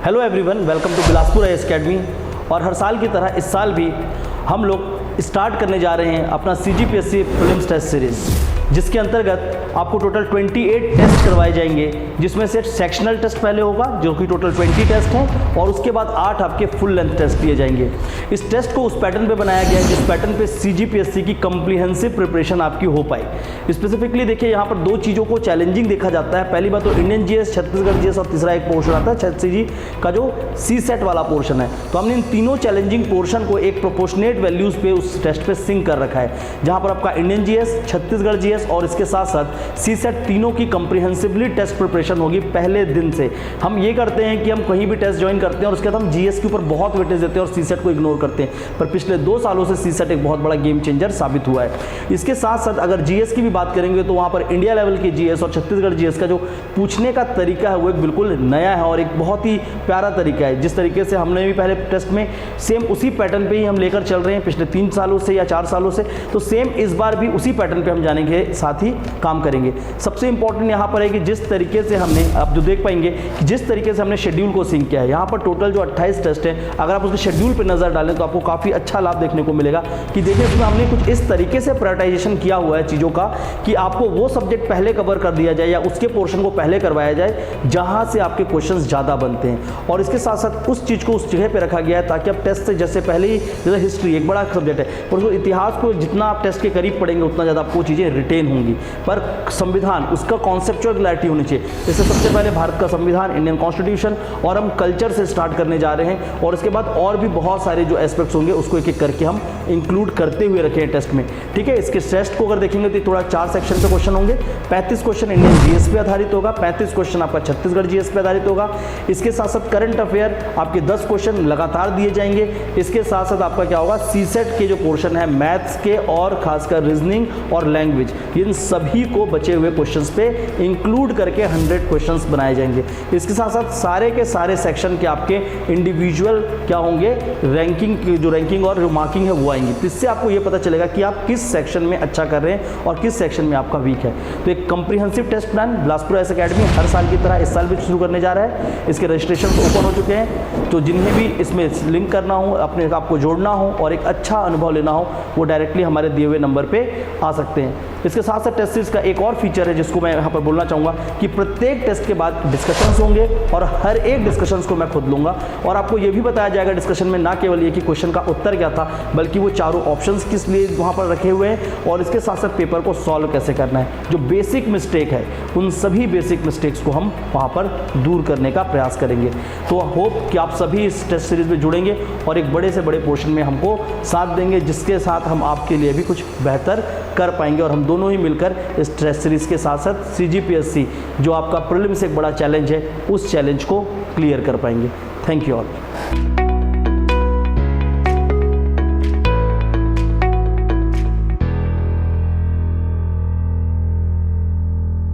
Hello everyone, welcome to Bilaspur IAS academy. और हर साल की तरह इस साल भी हम लोग स्टार्ट करने जा रहे हैं अपना CGPSC प्रीलिम्स टेस्ट सीरीज़, जिसके अंतर्गत आपको टोटल 28 टेस्ट करवाए जाएंगे, जिसमें से सेक्शनल टेस्ट पहले होगा जो कि टोटल 20 टेस्ट हैं, और उसके बाद 8 आपके फुल लेंथ टेस्ट लिए जाएंगे। इस टेस्ट को उस पैटर्न पे बनाया गया है जिस पैटर्न पे CGPSC की कम्प्रीहेंसिव प्रिपरेशन आपकी हो पाए। स्पेसिफिकली देखिए, यहाँ पर 2 चीज़ों को चैलेंजिंग देखा जाता है। पहली बात तो इंडियन GS, छत्तीसगढ़ GS और तीसरा एक पोर्शन आता है CG का जो CSET वाला पोर्शन है। तो हमने इन तीनों चैलेंजिंग पोर्शन को एक प्रोपोर्शनेट वैल्यूज़ पे उस टेस्ट पे सिंक कर रखा है, जहाँ पर आपका इंडियन GS, छत्तीसगढ़ GS और इसके साथ साथ CSET तीनों की कम्प्रीहेंसिवली टेस्ट प्रिपरेशन होगी पहले दिन से। हम ये करते हैं कि हम कहीं भी टेस्ट ज्वाइन करते हैं और उसके बाद हम GS के ऊपर बहुत वेटेज देते हैं और CSET को इग्नोर करते हैं, पर पिछले 2 सालों से CSET एक बहुत बड़ा गेम चेंजर साबित हुआ है। इसके साथ साथ अगर GS की भी बात करेंगे तो वहाँ पर इंडिया लेवल की GS और छत्तीसगढ़ GS का जो पूछने का तरीका है वो एक बिल्कुल नया है और एक बहुत ही प्यारा तरीका है। जिस तरीके से हमने भी पहले टेस्ट में सेम उसी पैटर्न पे ही हम लेकर चल रहे हैं पिछले 3 सालों से या 4 सालों से, तो सेम इस बार भी उसी पैटर्न पे हम जाने के साथ ही काम करेंगे। सबसे इंपॉर्टेंट यहाँ पर है कि जिस तरीके से हमने, आप जो देख पाएंगे कि जिस तरीके से हमने शेड्यूल को सिंक किया है, यहाँ पर टोटल जो 28 टेस्ट है, अगर आप उसके शेड्यूल पर नजर डालें तो आपको काफ़ी अच्छा लाभ देखने को मिलेगा कि देखिए इसमें हमने कुछ इस तरीके से प्रायोरिटाइजेशन किया हुआ है चीज़ों का कि आपको वो सब्जेक्ट पहले कवर कर दिया जाए या उसके पोर्शन को पहले करवाया जाए जहाँ से आपके क्वेश्चन ज़्यादा बनते हैं। और इसके साथ साथ उस चीज़ को उस जगह पर रखा गया है ताकि आप टेस्ट से जैसे पहले ही, जैसे हिस्ट्री एक बड़ा सब्जेक्ट है, पर उसको इतिहास को जितना आप टेस्ट के करीब पढ़ेंगे उतना ज़्यादा आपको चीज़ें रिटेन होंगी। पर संविधान, उसका कॉन्सेप्चुअल क्लैरिटी होनी चाहिए। जैसे सबसे पहले भारत का संविधान, इंडियन कॉन्स्टिट्यूशन, और हम कल्चर से स्टार्ट करने जा रहे हैं और इसके बाद और भी बहुत सारे जो एस्पेक्ट्स होंगे उसको एक एक करके हम इंक्लूड करते हुए रखें टेस्ट में। ठीक है, इसके टेस्ट को अगर देखेंगे तो थोड़ा 4 सेक्शन पे क्वेश्चन होंगे। 35 क्वेश्चन इंडियन GS पे आधारित होगा, 35 क्वेश्चन आपका छत्तीसगढ़ GS पे आधारित होगा। इसके साथ साथ करंट अफेयर आपके 10 क्वेश्चन लगातार दिए जाएंगे। इसके साथ साथ आपका क्या होगा, CSET के जो पोर्शन है मैथ्स के और खासकर रीजनिंग और लैंग्वेज, इन सभी को बचे हुए क्वेश्चंस पे इंक्लूड करके 100 क्वेश्चंस बनाए जाएंगे। इसके साथ साथ सारे के सारे सेक्शन के आपके इंडिविजुअल क्या होंगे, रैंकिंग और मार्किंग है वो आएंगी। तो इससे आपको ये पता चलेगा कि आप किस सेक्शन में अच्छा कर रहे हैं और किस सेक्शन में आपका वीक है। तो एक comprehensive test plan Bilaspur IAS academy हर साल की तरह इस साल भी शुरू करने जा रहा है। इसके रजिस्ट्रेशन ओपन हो चुके हैं, तो जिन्हें भी इसमें लिंक करना हो, अपने आपको जोड़ना हो और एक अच्छा अनुभव लेना हो, वो डायरेक्टली हमारे दिए हुए नंबर पे आ सकते हैं। इसके साथ साथ टेस्ट सीरीज का एक और फीचर है जिसको मैं यहाँ पर बोलना चाहूँगा कि प्रत्येक टेस्ट के बाद डिस्कशंस होंगे और हर एक डिस्कशंस को मैं खुद लूँगा और आपको ये भी बताया जाएगा डिस्कशन में ना केवल ये कि क्वेश्चन का उत्तर क्या था, बल्कि वो चारों ऑप्शंस किस लिए वहाँ पर रखे हुए हैं और इसके साथ साथ पेपर को सॉल्व कैसे करना है। जो बेसिक मिस्टेक है उन सभी बेसिक मिस्टेक्स को हम वहाँ पर दूर करने का प्रयास करेंगे। तो होप कि आप सभी इस टेस्ट सीरीज में जुड़ेंगे और एक बड़े से बड़े पोर्शन में हमको साथ देंगे, जिसके साथ हम आपके लिए भी कुछ बेहतर कर पाएंगे और हम दोनों ही मिलकर इस टेस्ट सीरीज के साथ साथ CGPSC जो आपका प्रीलिम्स एक बड़ा चैलेंज है, उस चैलेंज को क्लियर कर पाएंगे। Thank you all.